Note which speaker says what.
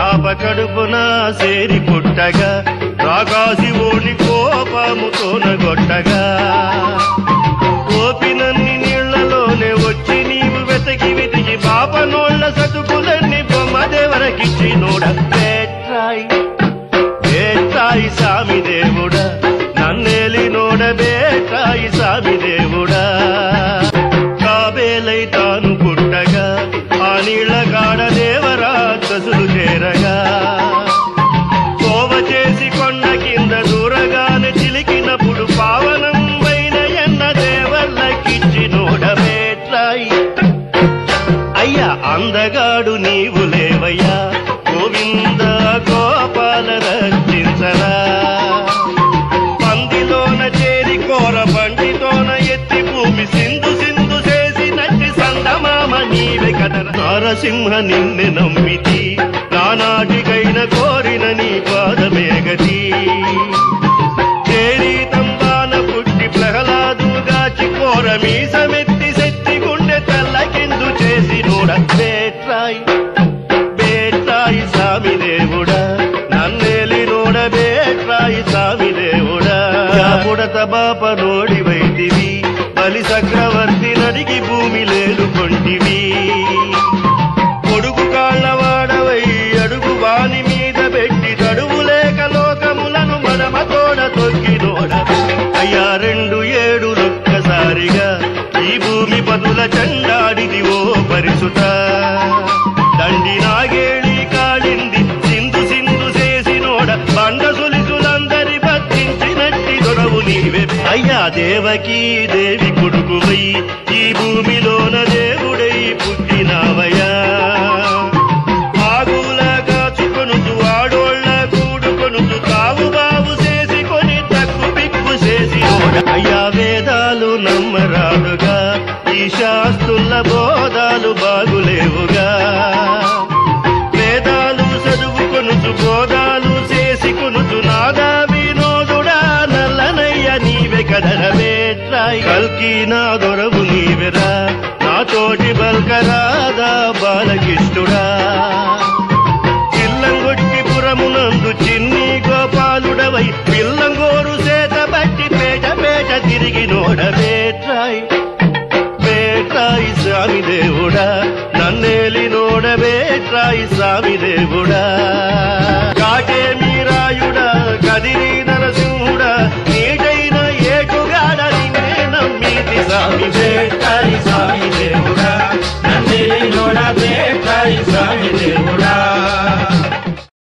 Speaker 1: పాప కడుపున సేరి పుట్టగా రాకాసి ఓని కోపముతోన గొట్టగా ఓపినన్ని నీళ్లలోనే వచ్చి నీవు వెతకి వెతికి పాప నోళ్ల సతుకులన్నీ బొమ్మదేవరకిచ్చి నోడ బేట్రాయి బేట్రాయి సామి దేవుడా నన్నేలి నోడ బేట్రాయి సామి దేవుడా కాబేలై తాను పుట్టగా ఆ నీళ్ల కాడ దేవరాక్షసులు చేరగా కోవ చేసి కొండ కింద దూరగానే చిలికినప్పుడు పావనం వైన ఎన్న దేవర్లకిచ్చి నోడ బేట్రాయి అయ్యా అందగాడు నీవు లేవయ్యా గోవింద గోపాల రక్షించరా పందిలోన చేరి కోర బండితోన ఎత్తి భూమి సింధు సింధు చేసి నచ్చి సందమామ నీవే కదర నరసింహ నిన్ను నమ్మితి నానాటికైన కోరిన నీ పాదమే గతి చేరి తంబాన పుట్టి ప్రహ్లాదుగాచి కోర మీసమెత్తి శక్తి గుండె తెల్లకిందు చేసి నోడ బేట్రాయి బేట్రాయి సామి దేవుడా నన్నేలి నోడ బేట్రాయి సామి దేవుడా పుడత బాప నోడి వైదివి బలి చక్రవర్తి నడికి భూమి లేదు కొంటివి కొడుకు కాళ్ళవాడవై అడుగు వాని మీద పెట్టి తడువు లేక లోకములను మడమతోడ తొక్కి నోడ అయ్యా 2 ఏడులొక్కసారిగా ఈ భూమి పదుల చండాడిది ఓ పరిసుట దండి నాగేళి కాళింది సింధు సింధు చేసి నోడ బండ సులిసులందరి బతించినట్టి దొరవు నీవే అయ్యా దేవకీ దేవి కొడుకువై ఈ భూమిలోన దేవుడై పుట్టినావయ్యా ఆగులా కాచుకొనుచు ఆడోళ్ళ కూడుకొనుచు తావు బావు చేసి కొని తక్కు పిక్కు చేసి అయ్యా వేదాలు నమ్మరాదుగా ఈ శాస్త్రుల బోధాలు బాగులేవుగా వేదాలు చదువుకొనుచు బోధాలు చేసి కొనుచు నాదా వినోదుడా నల్లనయ్య నీవే కదర బేట్రాయి కల్కి నా దొరవు నీవెరా నాతోటి బల్కరాదా బాలకిష్టుడా చిల్లంగొట్టి పురమునందు చిన్ని గోపాలుడవై పిల్లంగోరు చేత బట్టి పేట పేట తిరిగి నోడ బేట్రాయి బేట్రాయి స్వామి దేవుడా నన్నేలి నోడ బేట్రాయి స్వామి దేవుడా